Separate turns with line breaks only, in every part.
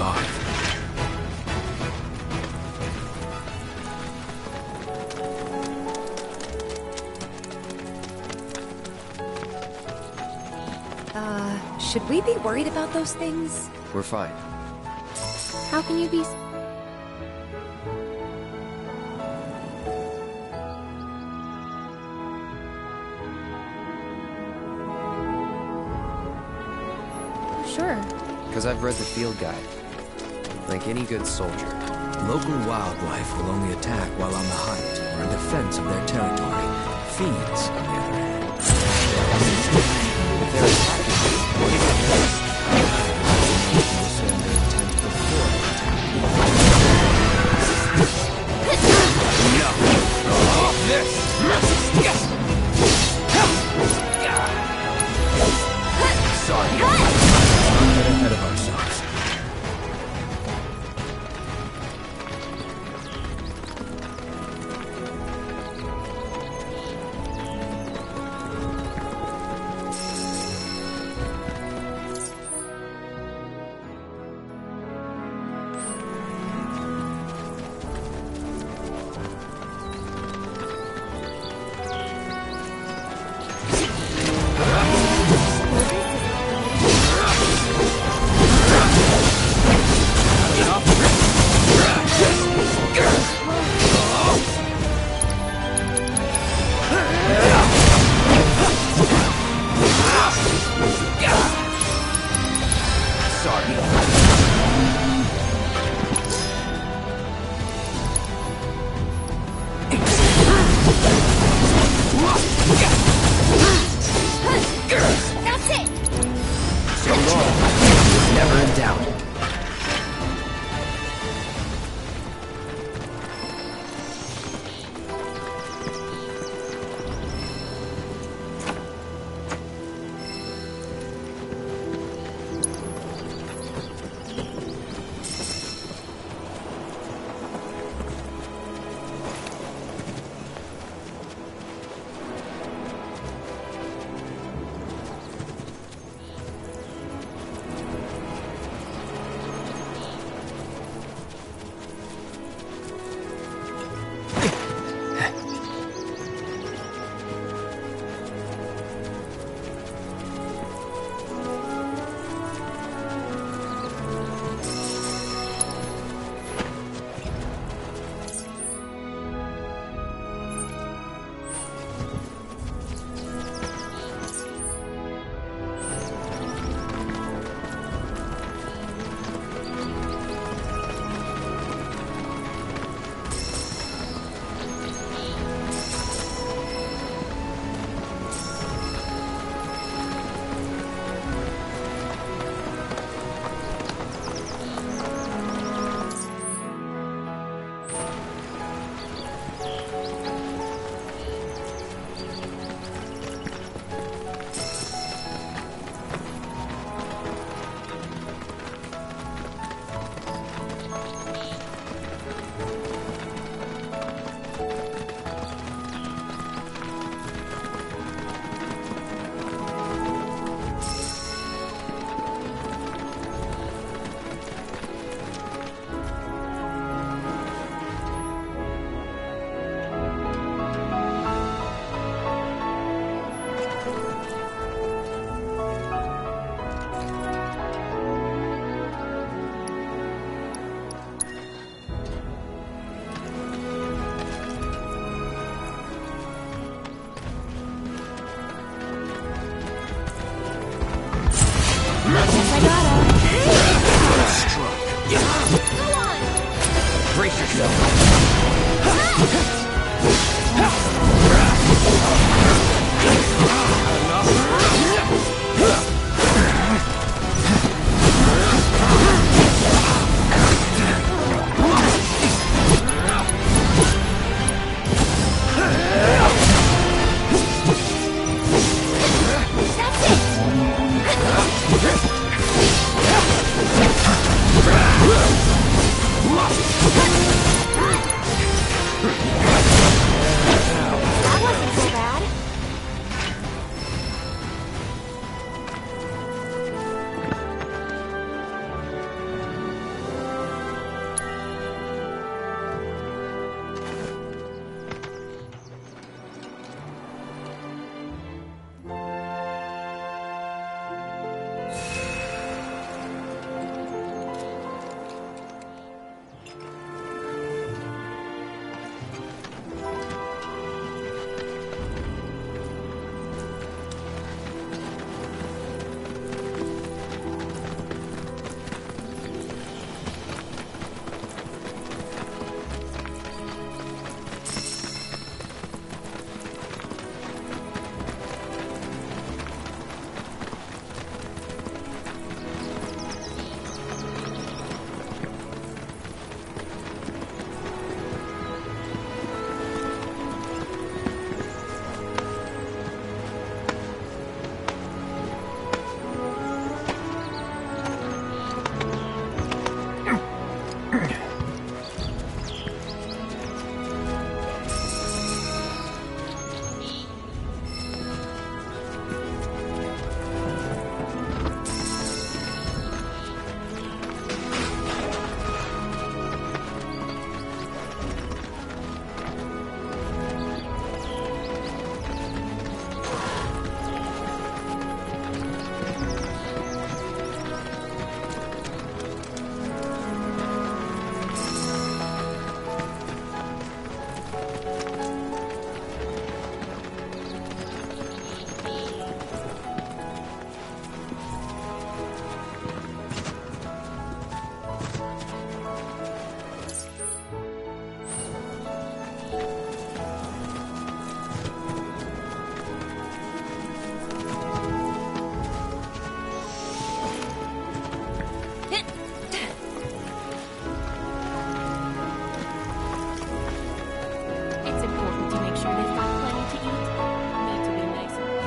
survive.
Should we be worried about those things?
We're fine.
How can you be... Sure.
Because I've read the field guide. Like any good soldier.
Local wildlife will only attack while on the hunt or in defense of their territory. Fiends, on the other hand.
If they're attacking, what is it?
Ahead of ourselves.
Brace yourself.
That's it!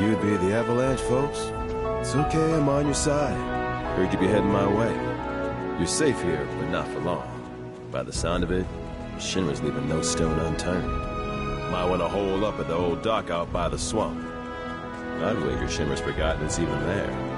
You'd be the Avalanche, folks? It's okay, I'm on your side. Heard you be heading my way. You're safe here, but not for long. By the sound of it, Shinra's leaving no stone unturned. Might want to hole up at the old dock out by the swamp. I'd wager Shinra's forgotten it's even there.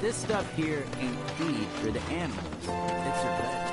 This stuff here ain't feed for the animals. It's a vet.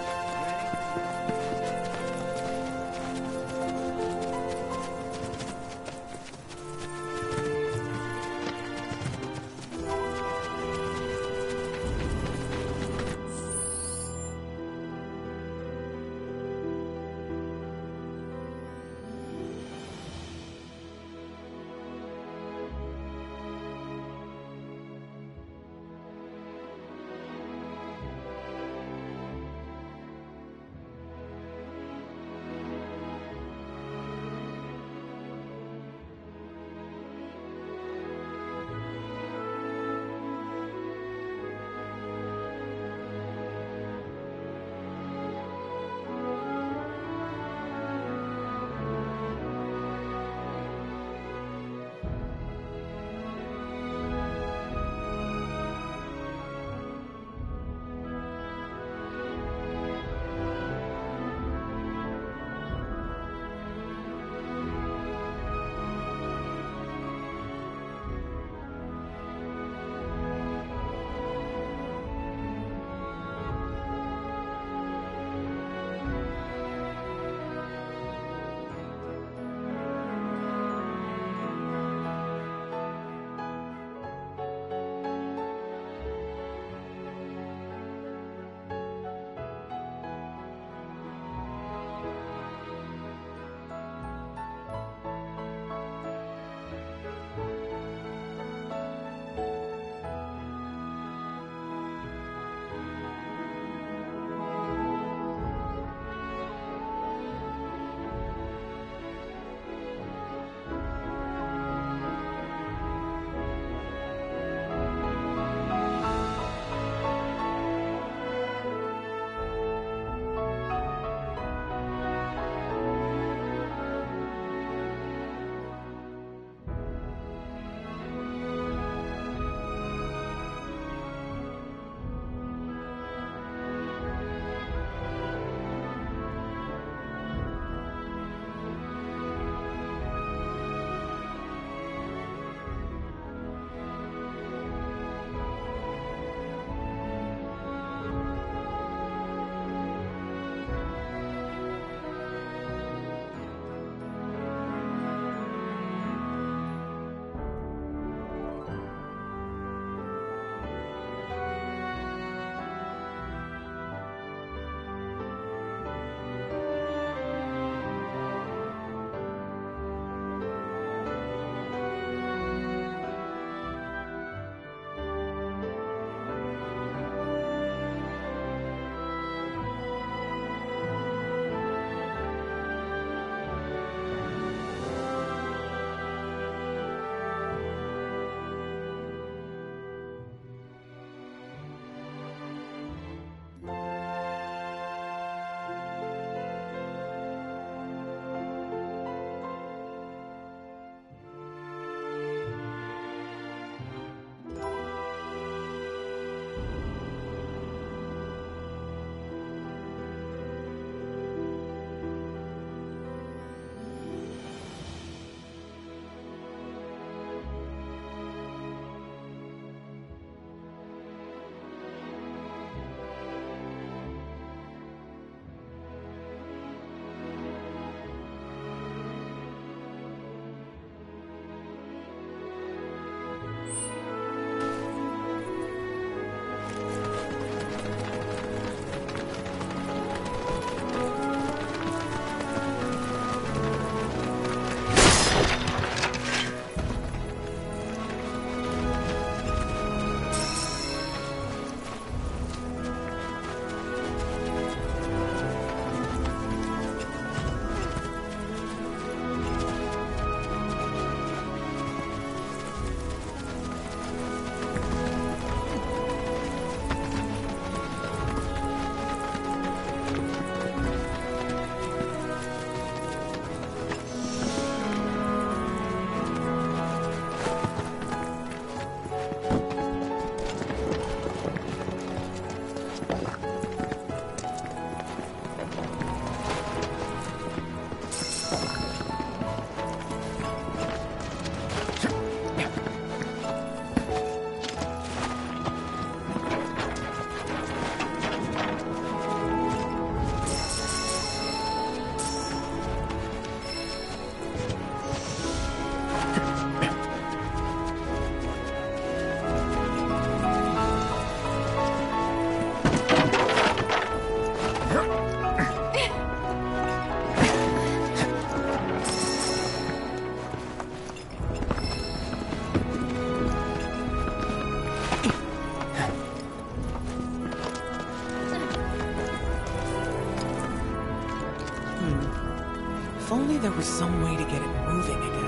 If only there was some way to get it moving again.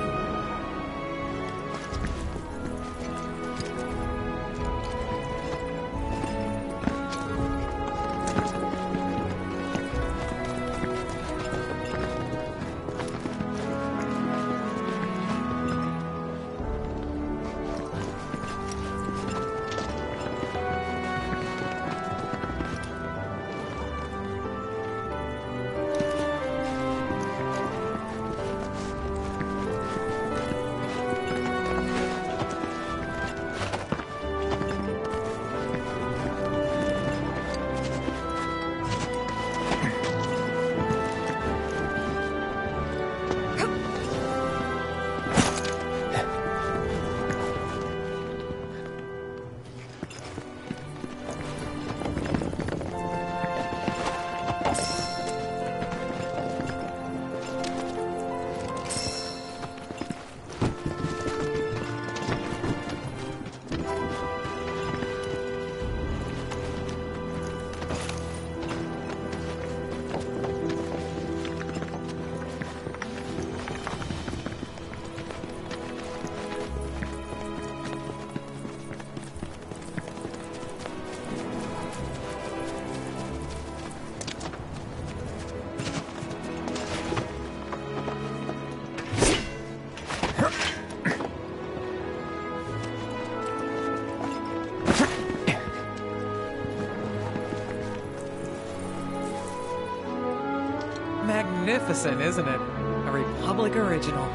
Magnificent, isn't it? A Republic original.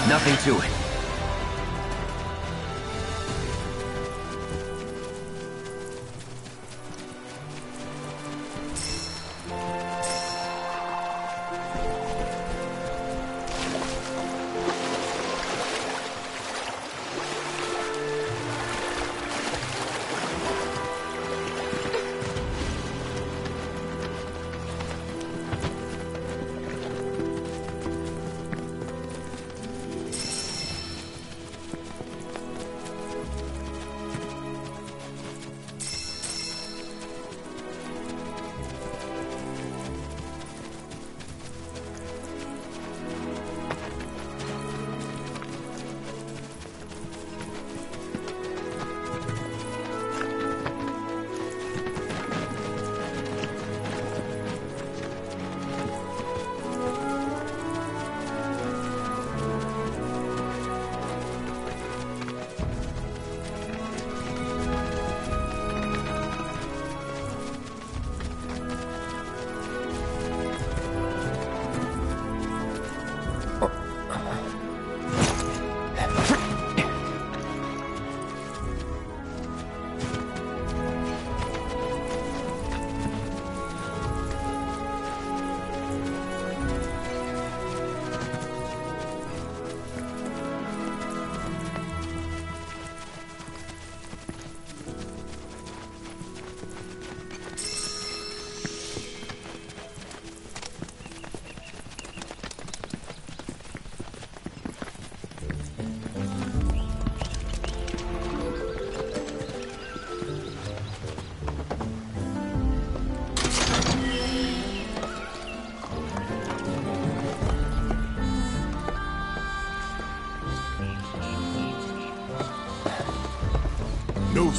Nothing to it.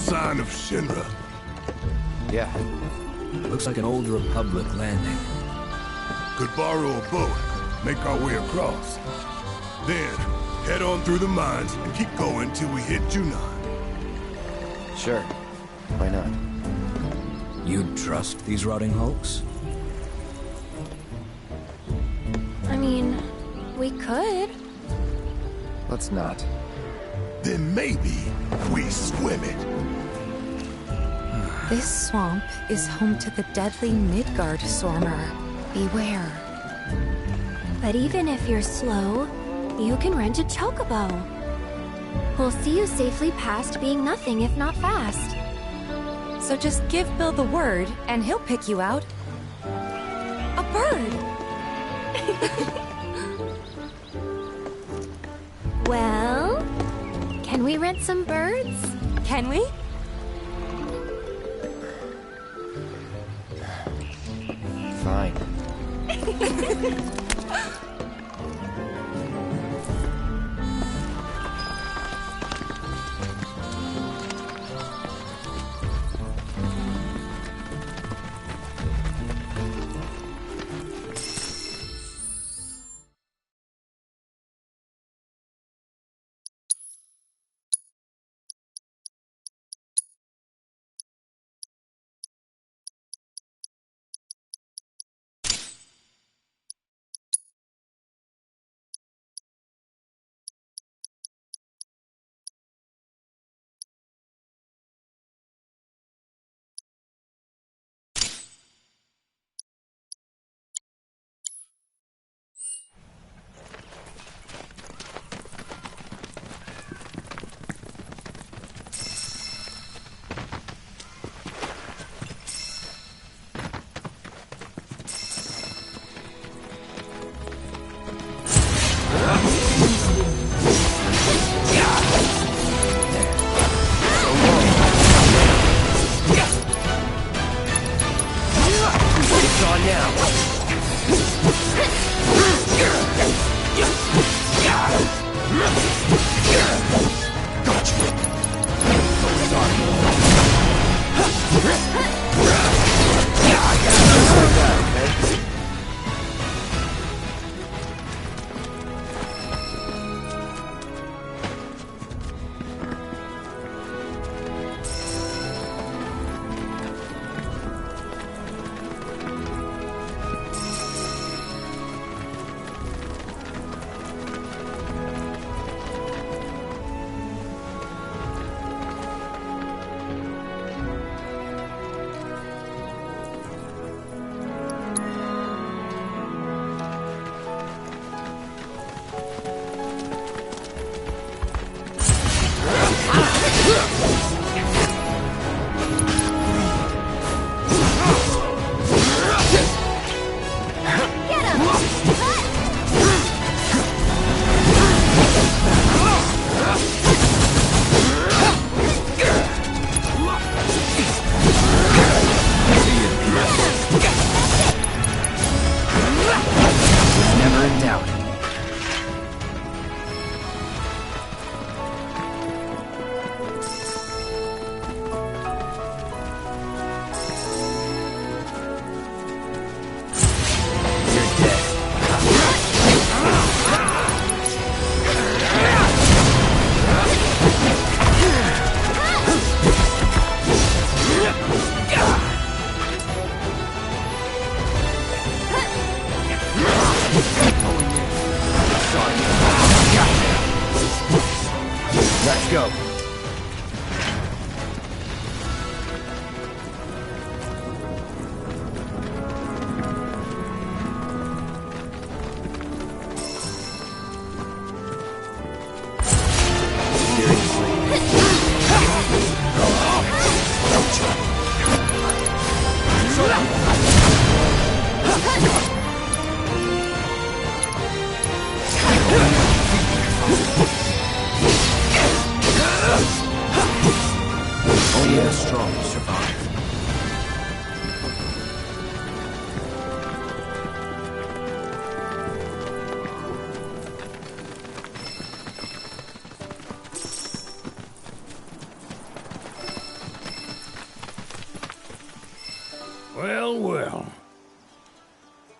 sign of Shinra?
Yeah.
Looks like an old Republic landing.
Could borrow a boat, make our way across. Then, head on through the mines and keep going till we hit Junon.
Sure. Why not?
You'd trust these rotting hulks?
I mean, we could.
Let's not.
Then maybe we swim it.
This swamp is home to the deadly Midgar Swarmer. Beware. But even if you're slow, you can rent a chocobo. We'll see you safely past being nothing if not fast. So just give Bill the word, and he'll pick you out. A bird! Well, can we rent some birds? Can we?
Fine.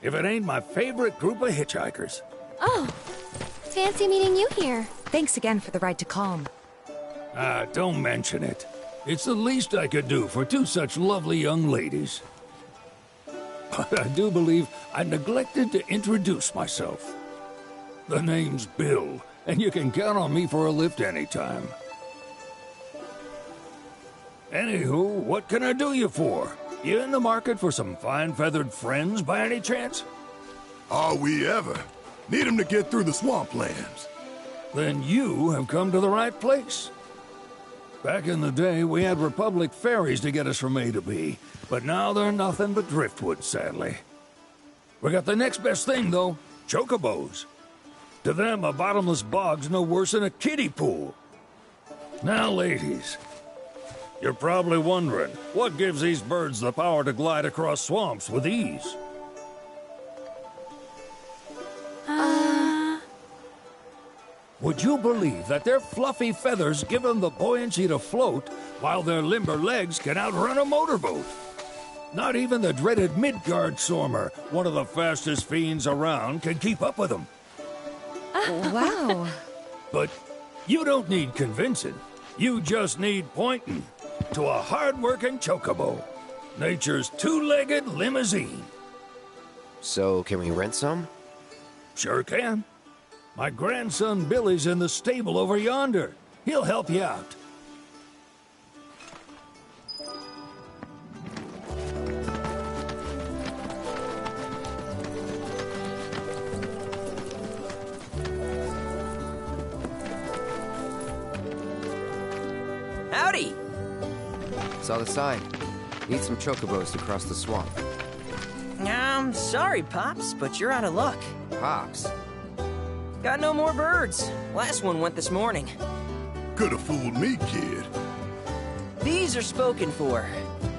if it ain't my favorite group of hitchhikers.
Oh, fancy meeting you here.
Thanks again for the ride to Calm.
Ah, don't mention it. It's the least I could do for two such lovely young ladies. But I do believe I neglected to introduce myself. The name's Bill, and you can count on me for a lift anytime. Anywho, what can I do you for? You in the market for some fine-feathered friends by any chance?
Are we ever? Need 'em to get through the swamplands.
Then you have come to the right place. Back in the day, we had Republic ferries to get us from A to B, but now they're nothing but driftwood, sadly. We got the next best thing, though, chocobos. To them, a bottomless bog's no worse than a kiddie pool. Now, ladies, you're probably wondering, what gives these birds the power to glide across swamps with ease? Would you believe that their fluffy feathers give them the buoyancy to float, while their limber legs can outrun a motorboat? Not even the dreaded Midgar Sormer, one of the fastest fiends around, can keep up with them.
Wow.
But you don't need convincing. You just need pointing to a hard-working chocobo. Nature's two-legged limousine.
So, can we rent some?
Sure can. My grandson Billy's in the stable over yonder. He'll help you out.
Howdy!
Saw the sign. Need some chocobos to cross the swamp.
I'm sorry, Pops, but you're out of luck.
Pops.
Got no more birds. Last one went this morning.
Could've fooled me, kid.
These are spoken for.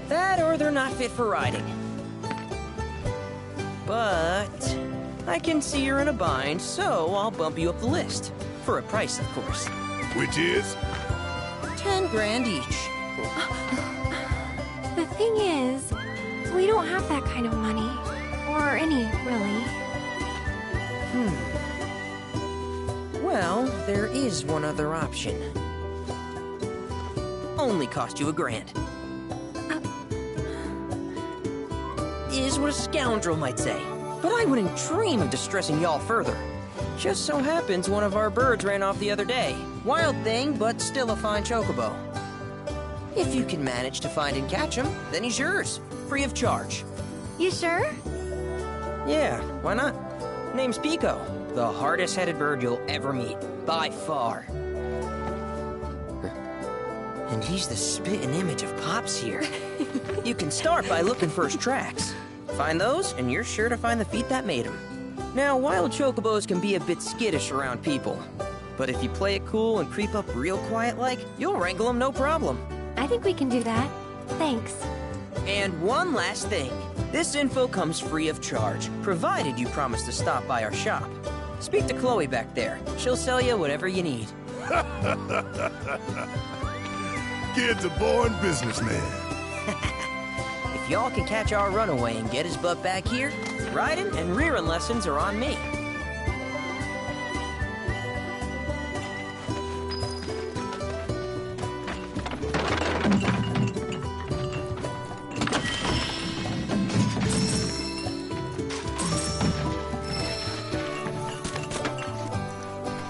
That or they're not fit for riding. But I can see you're in a bind, so I'll bump you up the list. For a price, of course.
Which is?
10 grand each.
The thing is, we don't have that kind of money. Or any, really.
Well, there is one other option. Only cost you $1 grand. Is what a scoundrel might say. But I wouldn't dream of distressing y'all further. Just so happens one of our birds ran off the other day. Wild thing, but still a fine chocobo. If you can manage to find and catch him, then he's yours. Free of charge.
You sure?
Yeah, why not? Name's Pico. The hardest-headed bird you'll ever meet. By far. And he's the spitting image of Pops here. You can start by looking for his tracks. Find those, and you're sure to find the feet that made him. Now, wild chocobos can be a bit skittish around people. But if you play it cool and creep up real quiet-like, you'll wrangle them no problem.
I think we can do that. Thanks.
And one last thing. This info comes free of charge, provided you promise to stop by our shop. Speak to Chloe back there. She'll sell you whatever you need.
Kid's a born businessman.
If y'all can catch our runaway and get his butt back here, riding and rearing lessons are on me.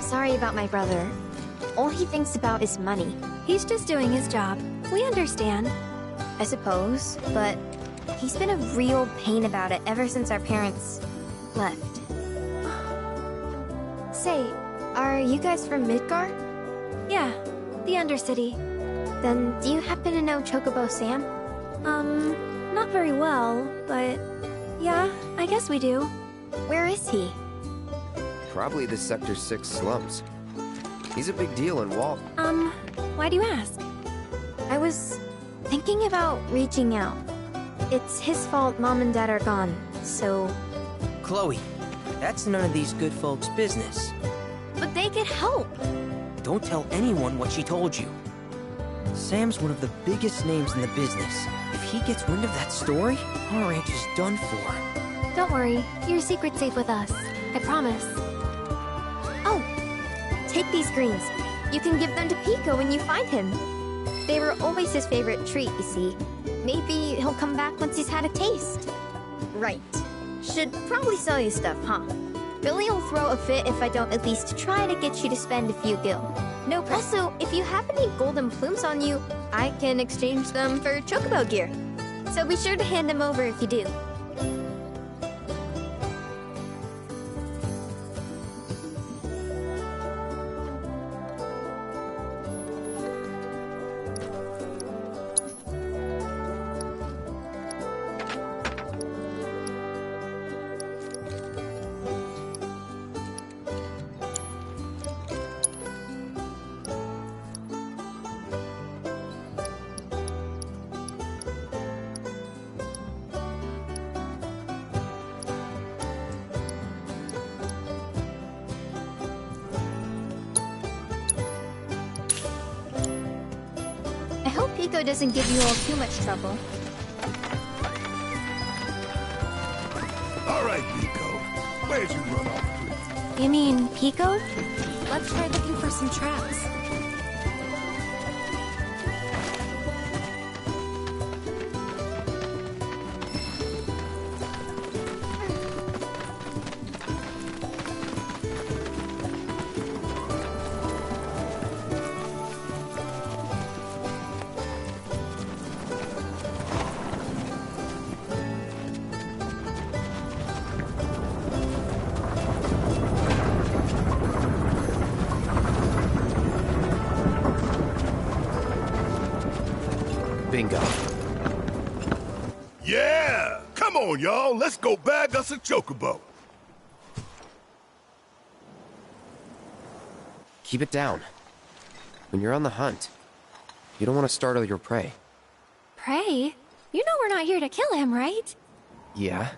Sorry about my brother. All he thinks about is money. He's just doing his job. We understand. I suppose, but he's been a real pain about it ever since our parents left. Say, are you guys from Midgar? Yeah, the Undercity. Then do you happen to know Chocobo Sam? Not very well, but yeah, I guess we do. Where is he?
Probably the Sector 6 slums. He's a big deal in Walt.
Why do you ask? I was thinking about reaching out. It's his fault Mom and Dad are gone, so...
Chloe, that's none of these good folks' business.
But they could help!
Don't tell anyone what she told you. Sam's one of the biggest names in the business. If he gets wind of that story, our ranch is done for.
Don't worry, your secret's safe with us. I promise. Oh, take these greens. You can give them to Pico when you find him. They were always his favorite treat, you see. Maybe he'll come back once he's had a taste. Right. Should probably sell you stuff, huh? Billy will throw a fit if I don't at least try to get you to spend a few gil. No press. Also, if you have any golden plumes on you, I can exchange them for chocobo gear. So be sure to hand them over if you do. Pico doesn't give you all too much trouble.
All right, Pico. Where'd you run off to?
You mean Pico?
Let's try looking for some traps.
Bingo.
Yeah! Come on, y'all. Let's go bag us a chocobo.
Keep it down. When you're on the hunt, you don't want to startle your prey.
Prey? You know we're not here to kill him, right?
Yeah?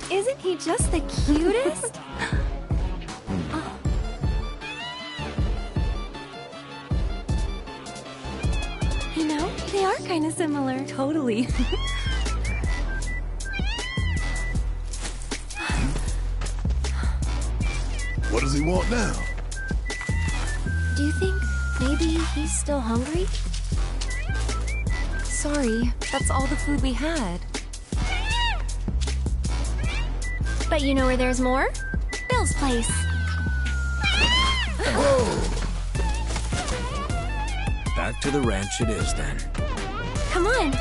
Isn't he just the cutest? Oh. You know, they are kind of similar.
Totally.
What does he want now?
Do you think maybe he's still hungry?
Sorry, that's all the food we had.
But you know where there's more? Bill's place.
Back to the ranch it is then.
Come on.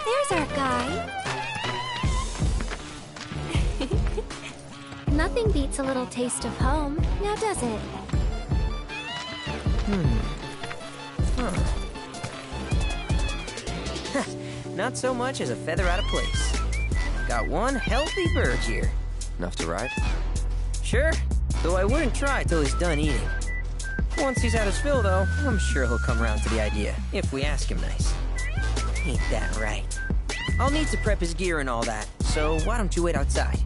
There's our guy. Nothing beats a little taste of home, now does it?
Not so much as a feather out of place. Got one healthy bird here.
Enough to ride?
Sure, though I wouldn't try till he's done eating. Once he's had his fill, though, I'm sure he'll come around to the idea, if we ask him nice. Ain't that right? I'll need to prep his gear and all that, so why don't you wait outside?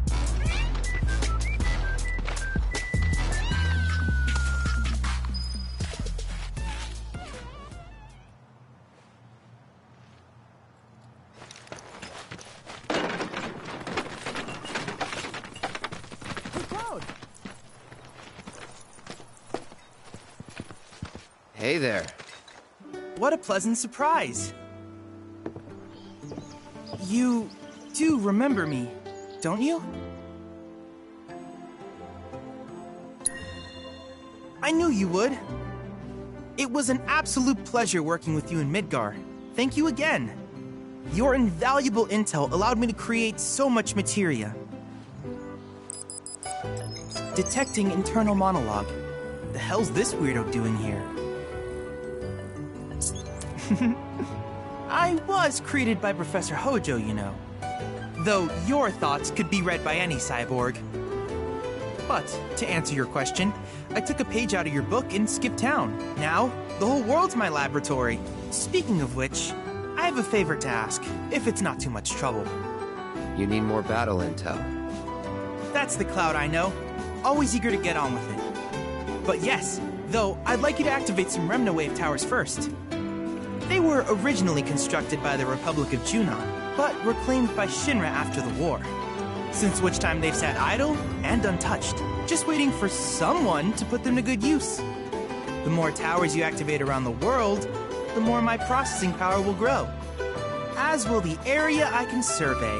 Hey there.
What a pleasant surprise. You do remember me, don't you? I knew you would. It was an absolute pleasure working with you in Midgar. Thank you again. Your invaluable intel allowed me to create so much materia. Detecting internal monologue. The hell's this weirdo doing here? I was created by Professor Hojo, you know. Though your thoughts could be read by any cyborg. But, to answer your question, I took a page out of your book and skipped town. Now, the whole world's my laboratory. Speaking of which, I have a favor to ask, if it's not too much trouble.
You need more battle intel.
That's the Cloud I know. Always eager to get on with it. But yes, though, I'd like you to activate some Remna Wave towers first. They were originally constructed by the Republic of Junon, but reclaimed by Shinra after the war. Since which time they've sat idle and untouched, just waiting for someone to put them to good use. The more towers you activate around the world, the more my processing power will grow. As will the area I can survey.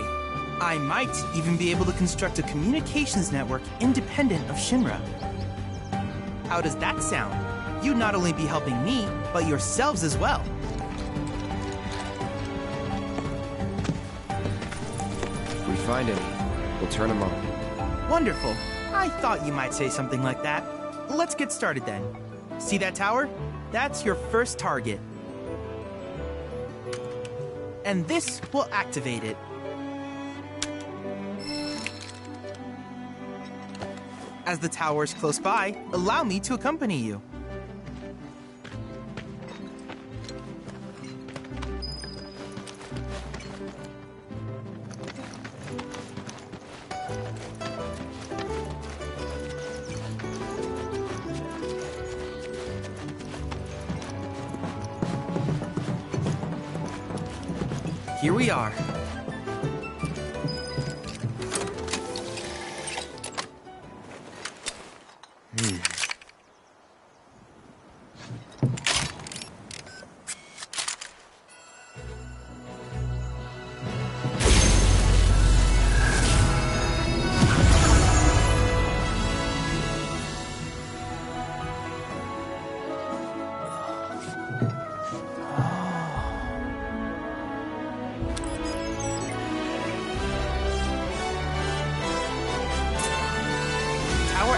I might even be able to construct a communications network independent of Shinra. How does that sound? You'd not only be helping me, but yourselves as well.
If we find any, we'll turn them on.
Wonderful. I thought you might say something like that. Let's get started then. See that tower? That's your first target. And this will activate it. As the tower is close by, allow me to accompany you. Here we are.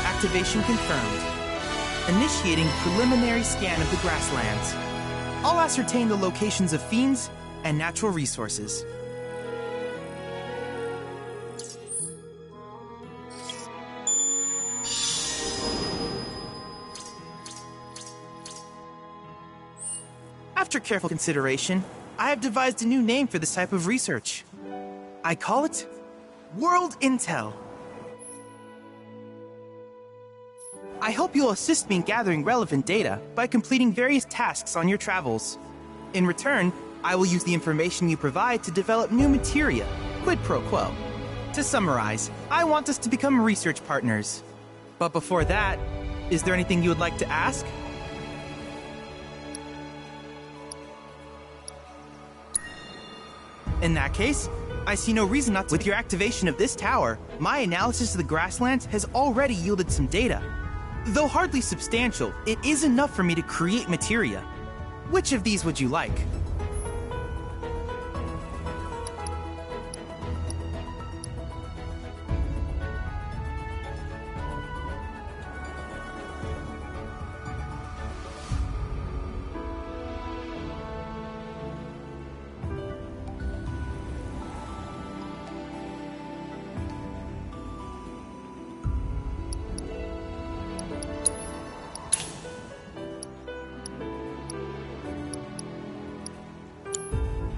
Activation confirmed. Initiating preliminary scan of the Grasslands. I'll ascertain the locations of fiends and natural resources. After careful consideration, I have devised a new name for this type of research. I call it World Intel. I hope you'll assist me in gathering relevant data by completing various tasks on your travels. In return, I will use the information you provide to develop new materia, quid pro quo. To summarize, I want us to become research partners. But before that, is there anything you would like to ask? In that case, I see no reason not to. With your activation of this tower, my analysis of the Grasslands has already yielded some data. Though hardly substantial, it is enough for me to create materia. Which of these would you like?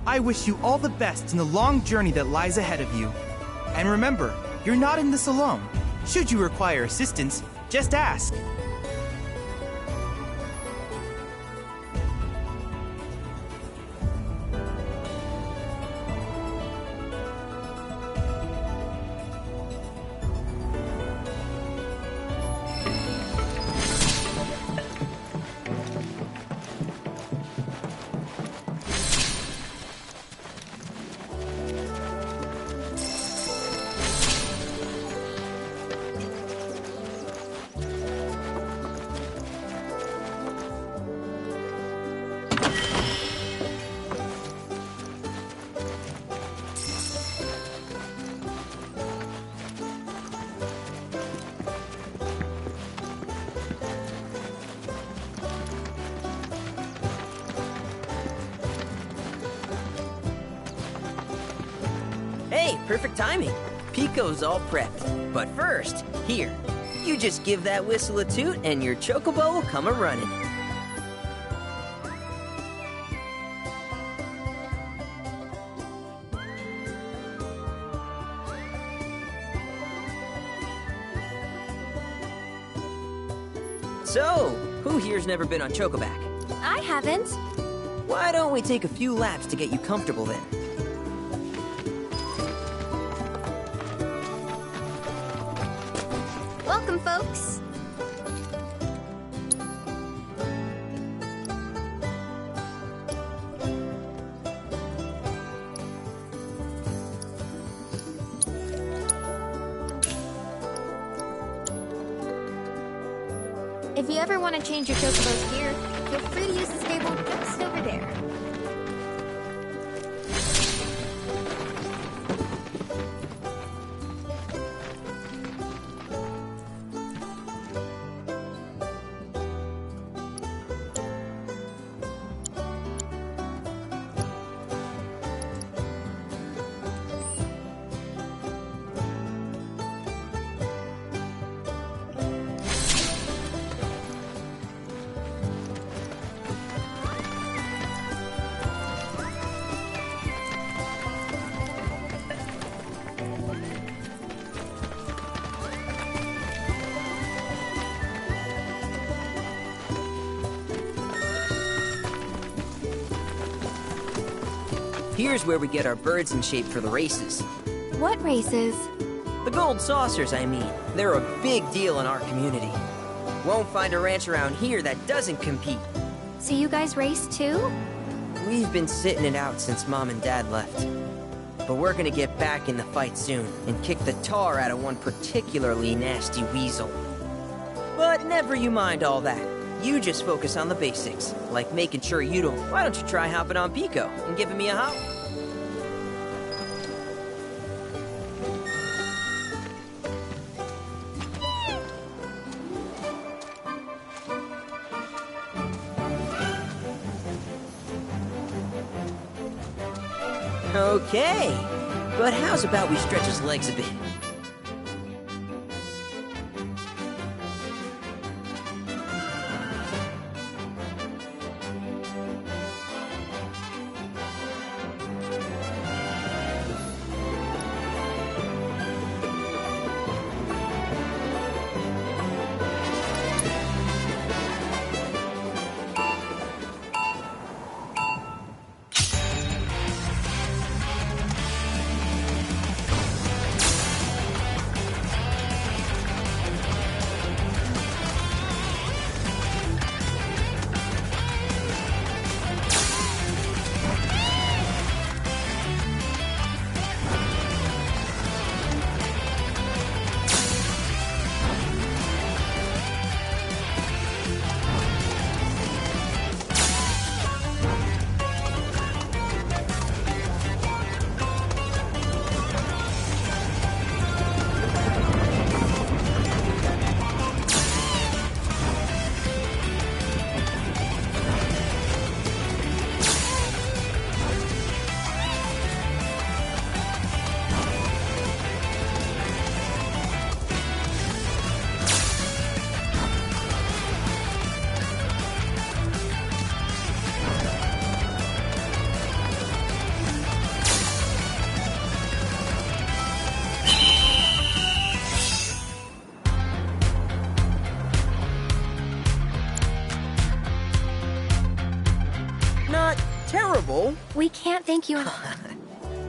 I wish you all the best in the long journey that lies ahead of you. And remember, you're not in this alone. Should you require assistance, just ask.
Hey, perfect timing. Pico's all prepped. But first, here, you just give that whistle a toot and your chocobo will come a-running. So, who here's never been on Chocoback?
I haven't.
Why don't we take a few laps to get you comfortable then?
Welcome, folks. If you ever want to change your chocobo's gear, feel free to use the stable just over there.
Here's where we get our birds in shape for the races.
What races?
The gold saucers, I mean. They're a big deal in our community. Won't find a ranch around here that doesn't compete.
So you guys race too?
We've been sitting it out since Mom and Dad left. But we're gonna get back in the fight soon and kick the tar out of one particularly nasty weasel. But never you mind all that. You just focus on the basics, like making sure you don't... Why don't you try hopping on Pico and giving me a hop? Okay, but how's about we stretch his legs a bit?
We can't thank you enough.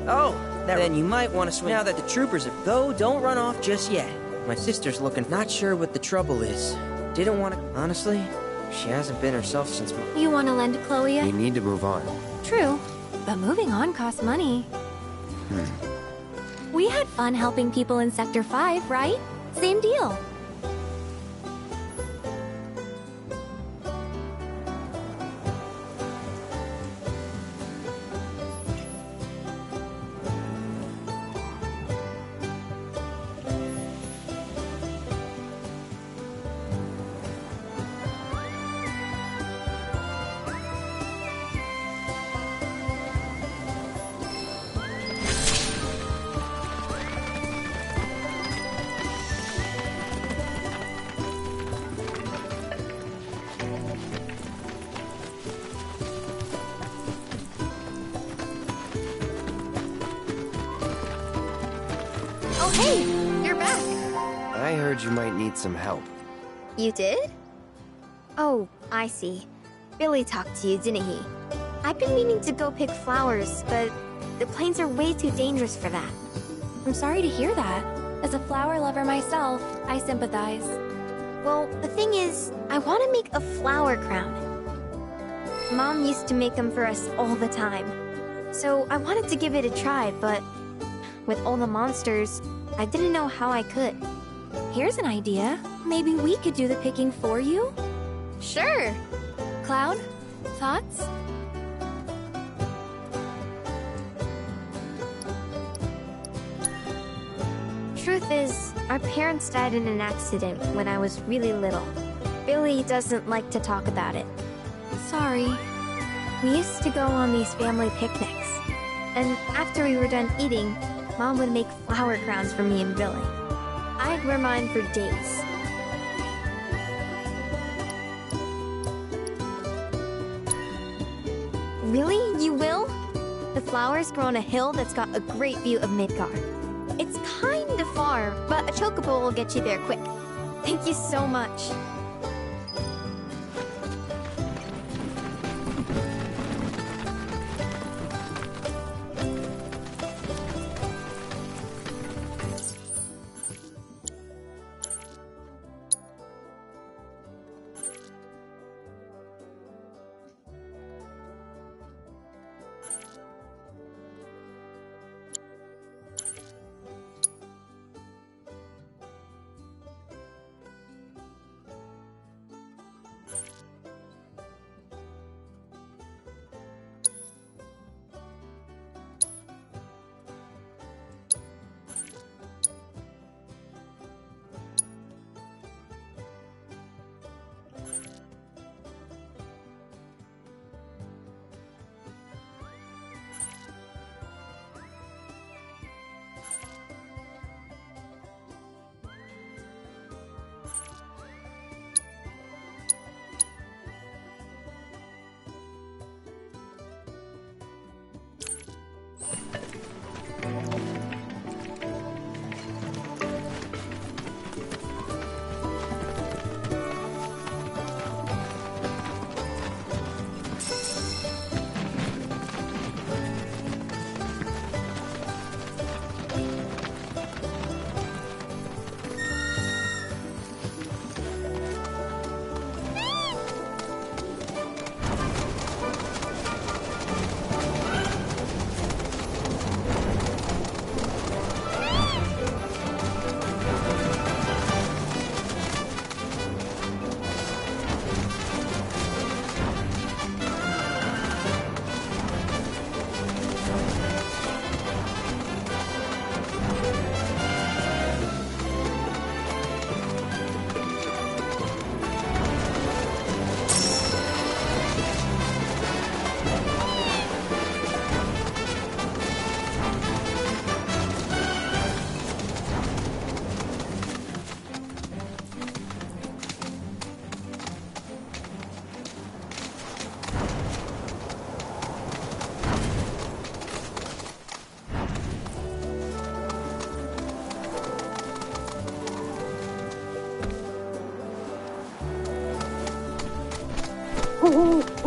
Oh, then you might want to swing now that the troopers have... Though, don't run off just yet. My sister's looking not sure what the trouble is. Didn't want to... Honestly, she hasn't been herself since...
You want to lend Chloe
We need to move on.
True, but moving on costs money. We had fun helping people in Sector 5, right? Same deal. Oh, hey! You're back!
I heard you might need some help.
You did? Oh, I see. Billy talked to you, didn't he? I've been meaning to go pick flowers, but the plains are way too dangerous for that. I'm sorry to hear that. As a flower lover myself, I sympathize. Well, the thing is, I want to make a flower crown. Mom used to make them for us all the time. So I wanted to give it a try, but with all the monsters, I didn't know how I could. Here's an idea. Maybe we could do the picking for you? Sure. Cloud, thoughts? Truth is, our parents died in an accident when I was really little. Billy doesn't like to talk about it. Sorry. We used to go on these family picnics. And after we were done eating, Mom would make flower crowns for me and Billy. I'd wear mine for days. Really? You will? The flowers grow on a hill that's got a great view of Midgar. It's kinda far, but a chocobo will get you there quick. Thank you so much.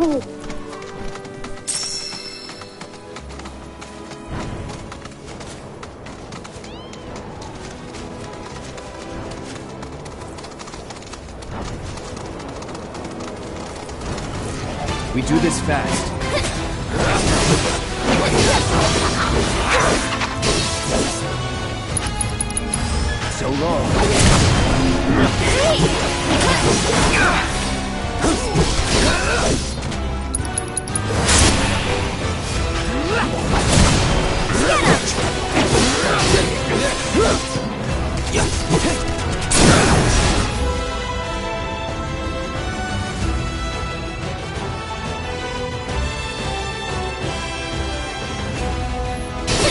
We do this fast. So long.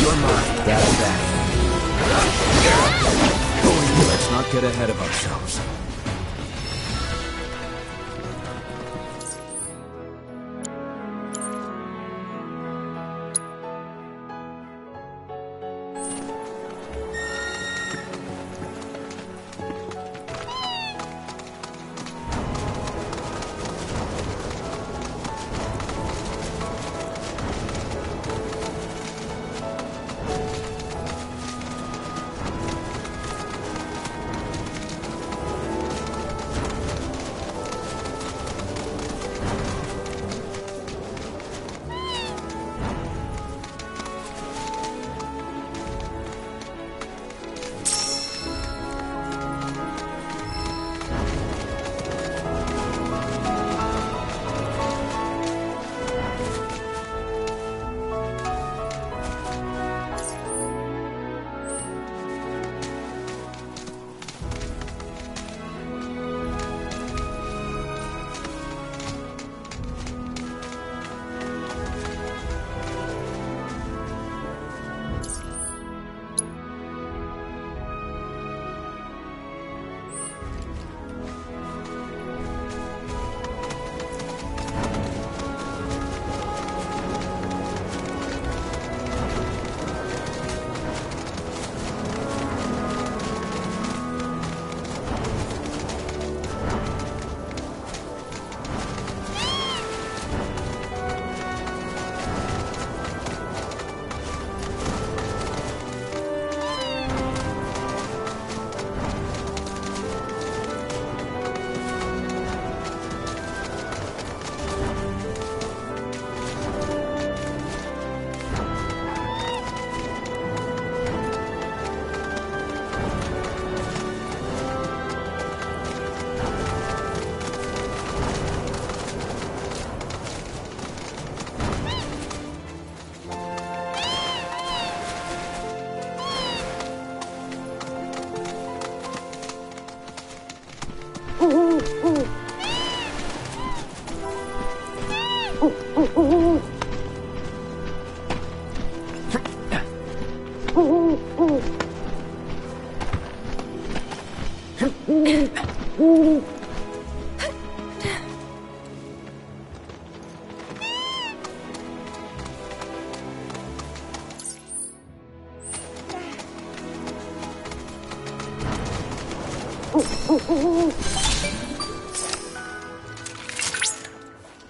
You're mine. That's that. Let's not get ahead of ourselves.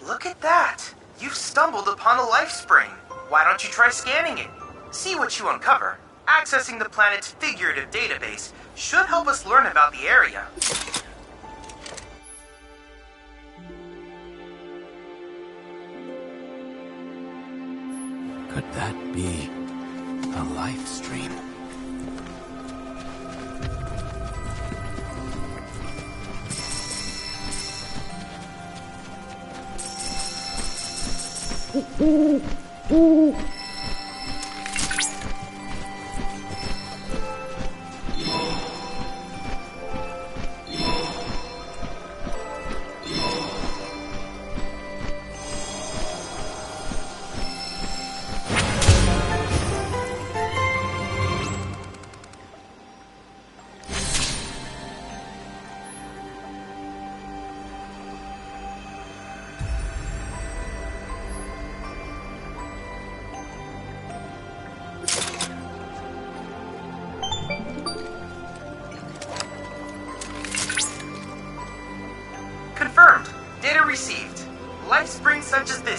Look at that! You've stumbled upon a life spring. Why don't you try scanning it? See what you uncover. Accessing the planet's figurative database should help us learn about the area.
Could that be a life stream?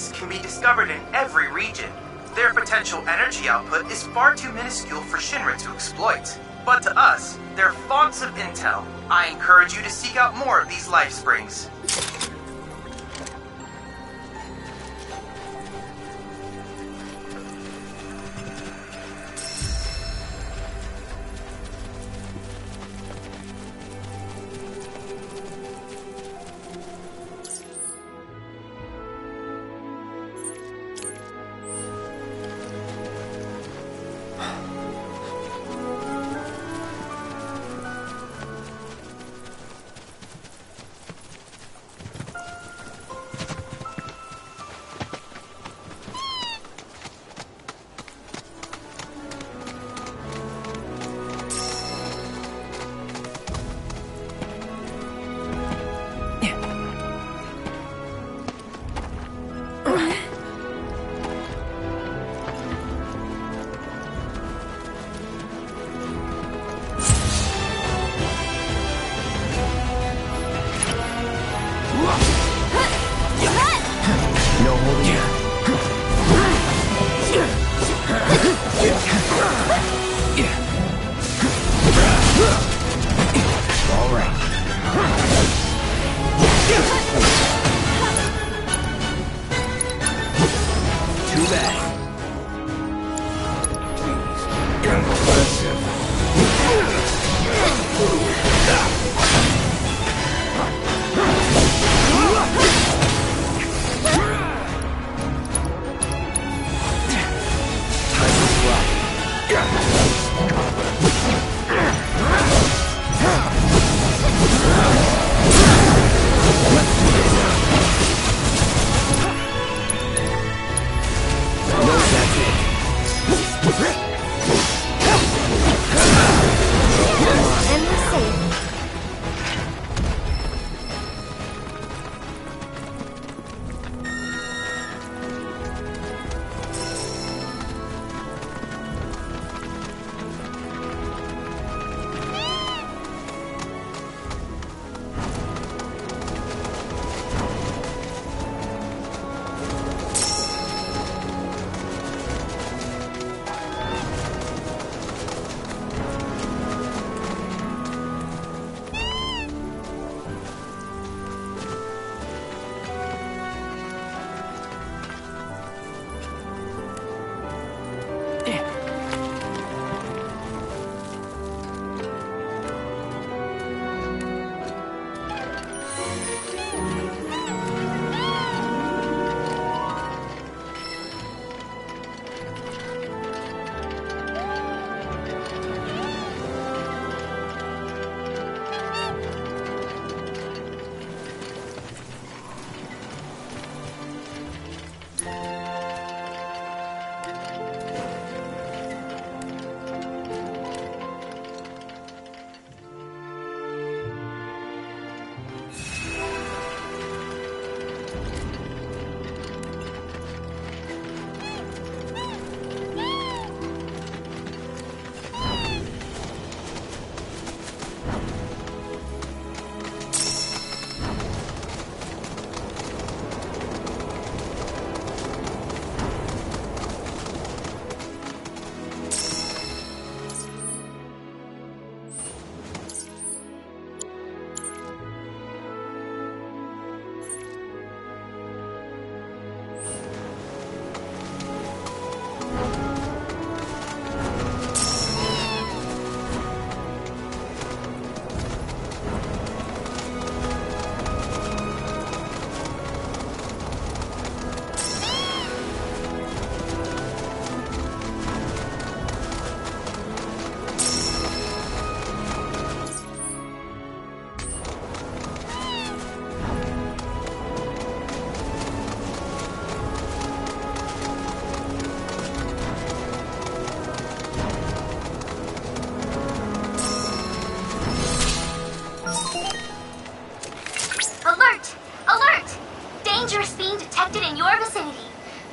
lives can be discovered in every region. Their potential energy output is far too minuscule for Shinra to exploit. But to us, they're fonts of intel. I encourage you to seek out more of these life springs.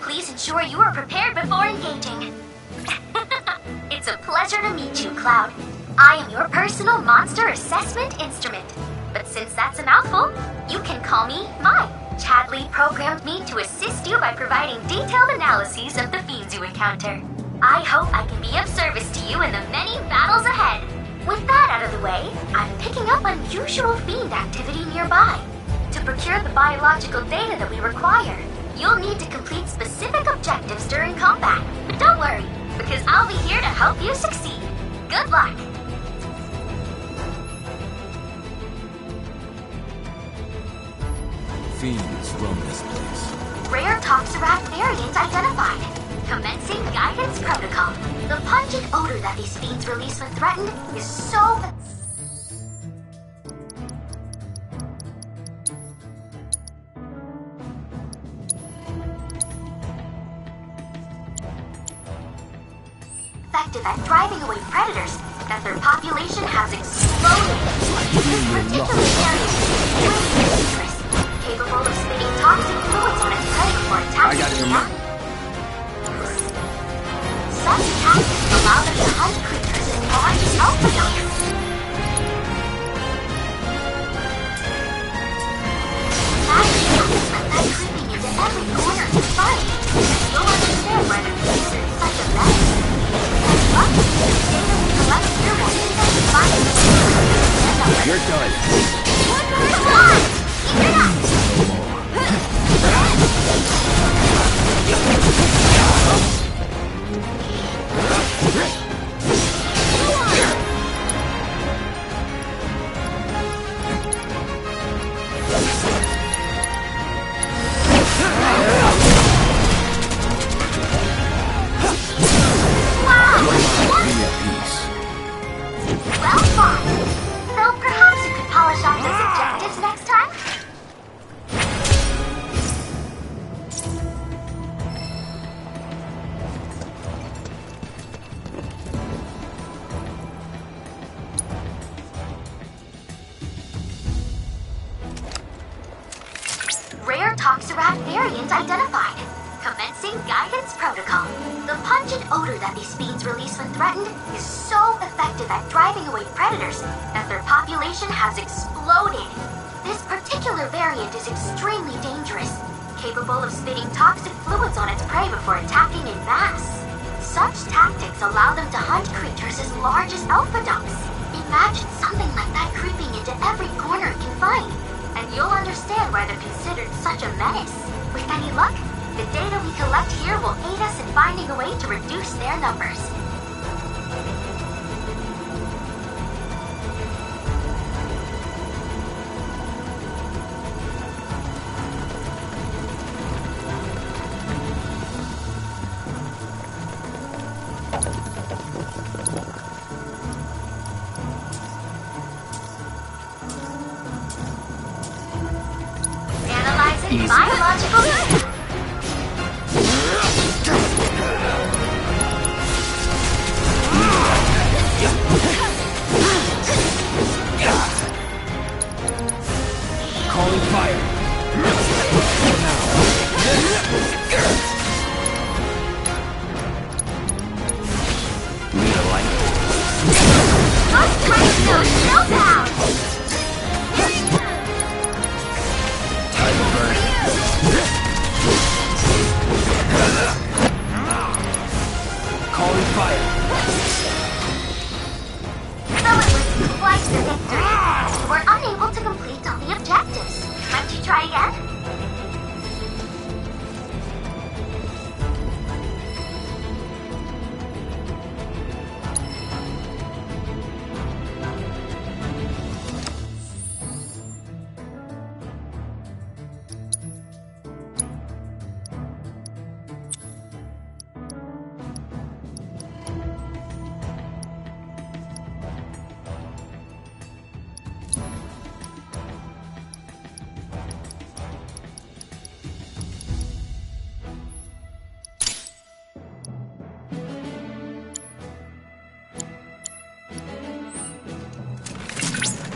Please ensure you are prepared before engaging. It's a pleasure to meet you, Cloud. I am your personal monster assessment instrument. But since that's a mouthful, you can call me Mai. Chadley programmed me to assist you by providing detailed analyses of the fiends you encounter. I hope I can be of service to you in the many battles ahead. With that out of the way, I'm picking up unusual fiend activity nearby. To procure the biological data that we require, you'll need to complete specific objectives during combat. But don't worry, because I'll be here to help you succeed. Good luck!
Fiends roam this place.
Rare Toxiract variant identified. Commencing guidance protocol. The pungent odor that these fiends release when threatened is so... effective at driving away predators that their population has exploded. This particular variant is extremely dangerous, capable of spitting toxic fluids on its prey before attacking them. Such tactics allow them to hunt creatures as large as alpha dogs. Imagine something like that creeping into every corner you find. You'll understand why they're considered such a menace. And luckily, the data we collect here will aid us in finding the creatures.
You're done.
One more! Come on! Keep it up! Well, fine. So perhaps you could polish off those objectives next time? Rare Toxiract variant identified. Commencing guidance protocol. The pungent odor that these fiends release when threatened is so effective at driving away predators that their population has exploded. This particular variant is extremely dangerous, capable of spitting toxic fluids on its prey before attacking in mass. Such tactics allow them to hunt creatures as large as alpha dogs. Imagine something like that creeping into every corner it can find, and you'll understand why they're considered such a menace. With any luck, the data we collect here will aid us in finding a way to reduce their numbers. Analyzing biological data.
Calling fire. Need a light?
Let's break those showdown!
Time to burn. Calling fire.
So it was quite the victory. We were unable to complete all the objectives. Might you try again?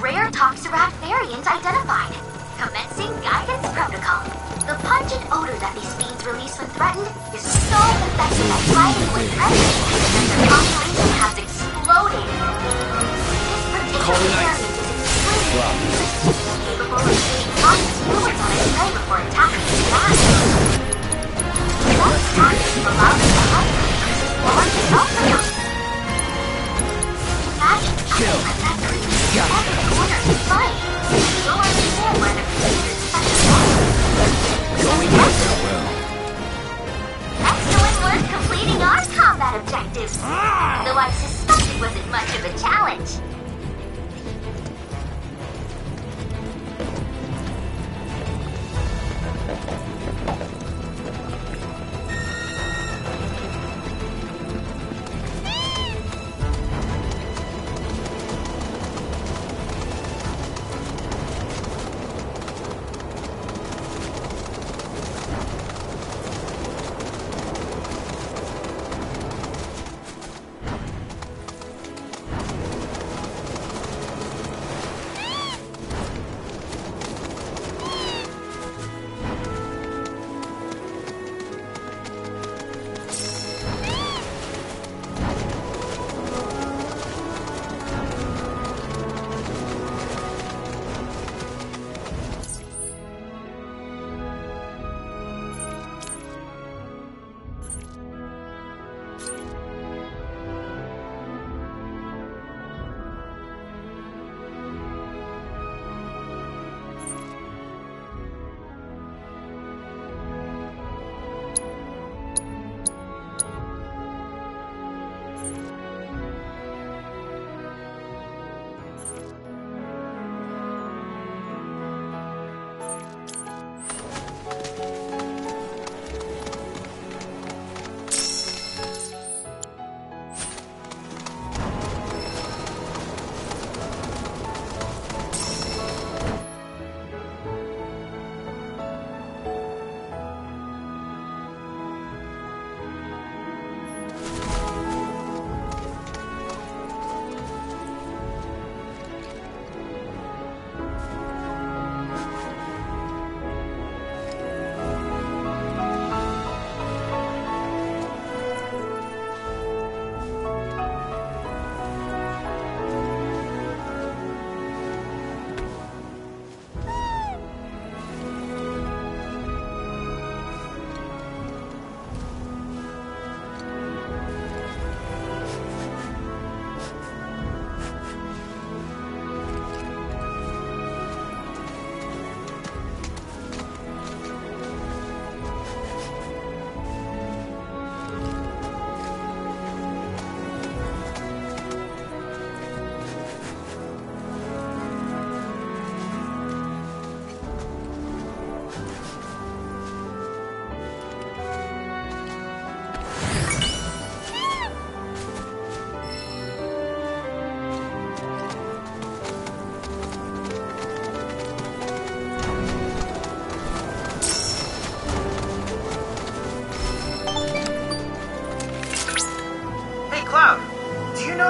Rare Toxiract variant identified. Commencing guidance protocol. The pungent odor that these fiends release when threatened is so effective at driving away predators that their population has exploded. This particular variant is extremely dangerous, capable of spitting toxic fluids on its prey before attacking the land. Let's allow them to help explore the Elfrion. Imagine chill. That creature in every corner of the fight. You'll understand why they're considered special.
Going in farewell.
Excellent work completing our combat objectives. Though I suspect it wasn't much of a challenge.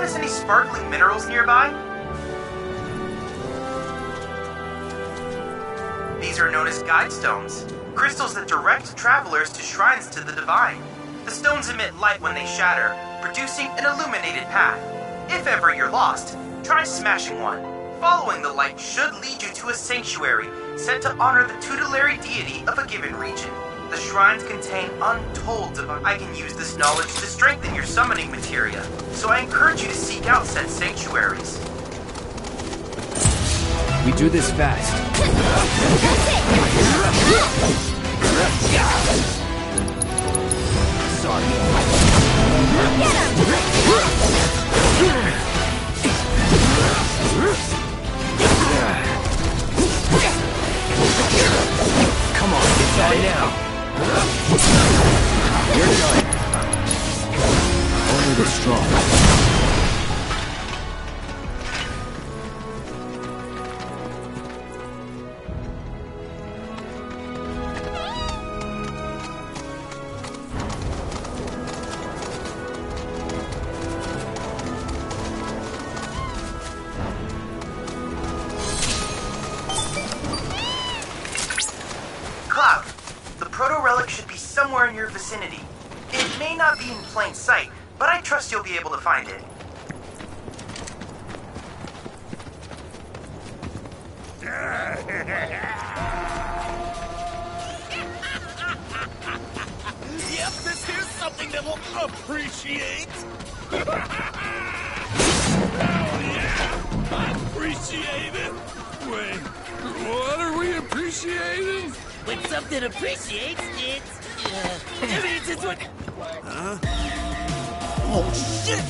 notice any sparkling minerals nearby? These are known as guide stones, crystals that direct travelers to shrines to the divine. The stones emit light when they shatter, producing an illuminated path. If ever you're lost, try smashing one. Following the light should lead you to a sanctuary set to honor the tutelary deity of a given region. The shrines contain untold divine. I can use this knowledge to strengthen your summoning materia, so I encourage you to seek out said sanctuaries.
We do this fast. Sorry.
Get
Come on, get that now. You're done. Only the strong.
In your vicinity. It may not be in plain sight, but I trust you'll be able to find it.
something that will appreciate? Hell yeah! Appreciate it! Wait, what are we appreciating?
When something appreciates, it means it's what...
Huh? Oh shit!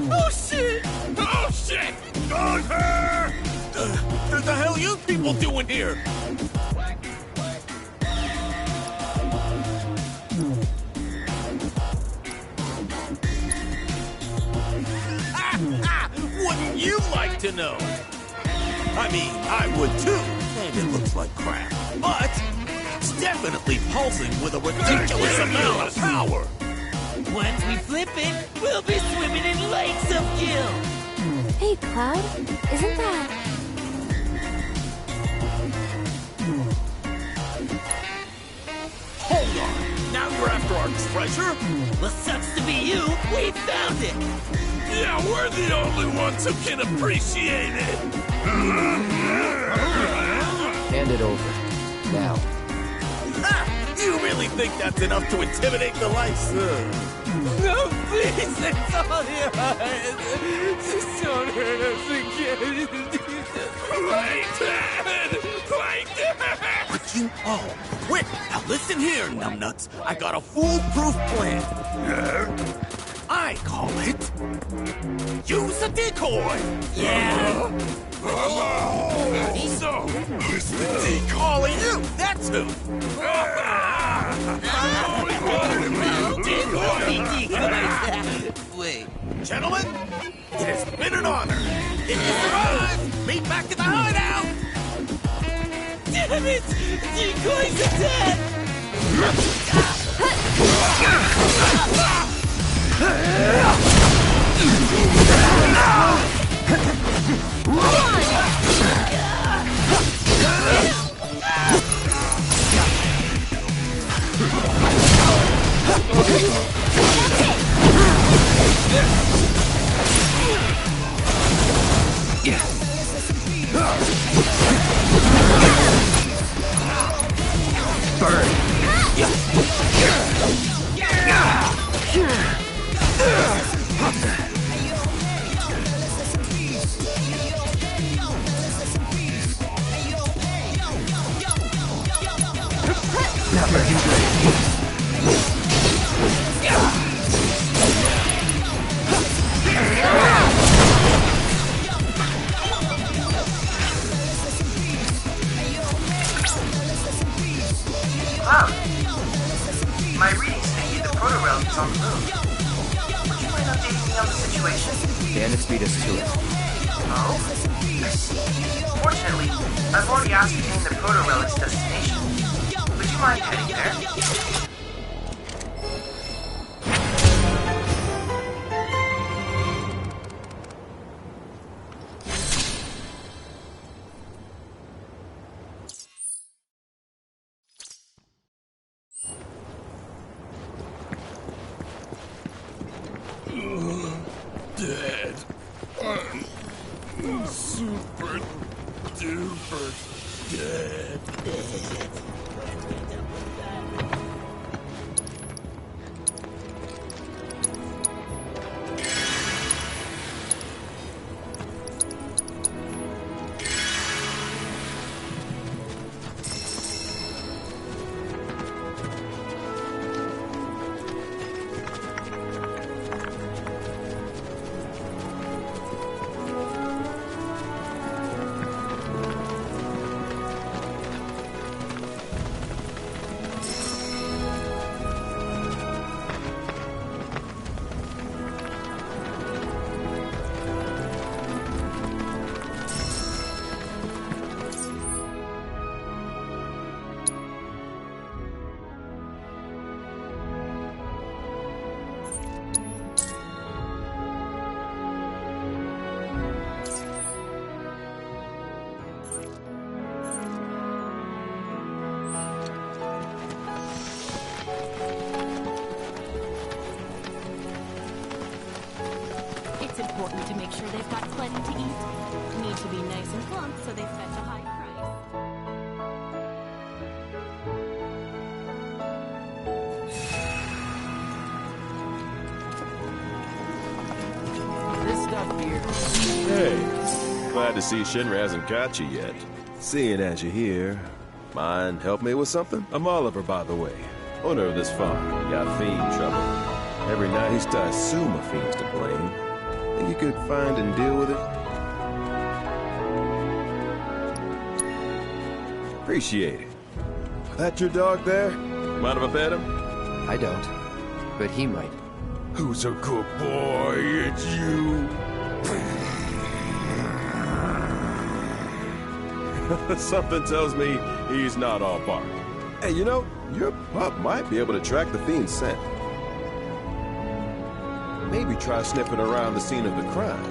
Oh shit! Oh shit! Gunner! What the hell are you people doing here? Wouldn't you like to know? I mean, I would too, and it looks like crap, but it's definitely pulsing with a ridiculous amount of power.
Once we flip it, we'll be swimming in lakes of gil.
Hey, Cloud, isn't that...
Hold on, now you're after our treasure?
Well, sucks to be you, we found it.
Yeah, we're the only ones who can appreciate it.
Hand it over. Now.
Ha! You really think that's enough to intimidate the likes?
No, please, it's all yours. Just don't hurt us again.
Like that! Like that! Would you all quit? Now listen here, numbnuts. I got a foolproof plan. I call it... Use a decoy!
Yeah?
So, who's the decoy? You! That's who!
Wait.
Gentlemen, it has been an honor. If you survive, meet back at the hideout!
Damn it! Decoys are dead!
Burn. Not looking good.
Cloud, my readings say the proto-relic is on the moon. Would you mind updating me on the situation?
Bandits beat us to it.
Oh? I see. Fortunately, I've already ascertained the proto-relic's destination. Would you mind heading there?
Dead. I'm super duper dead.
It's important to make sure they've got plenty to eat. Need to be nice and plump, so they fetch a high price.
out here.
Hey, glad to see Shinra hasn't got you yet. Seeing as you're here, mind help me with something? I'm Oliver, by the way, owner of this farm. Got fiend trouble. Every night used to assume a fiend's to blame. Think you could find and deal with it? Appreciate it. That your dog there? Mind if I pet him?
I don't, but he might.
Who's a good boy? It's you.
Something tells me he's not all bark. Hey, you know, your pup might be able to track the fiend's scent. Maybe try sniffing around the scene of the crime.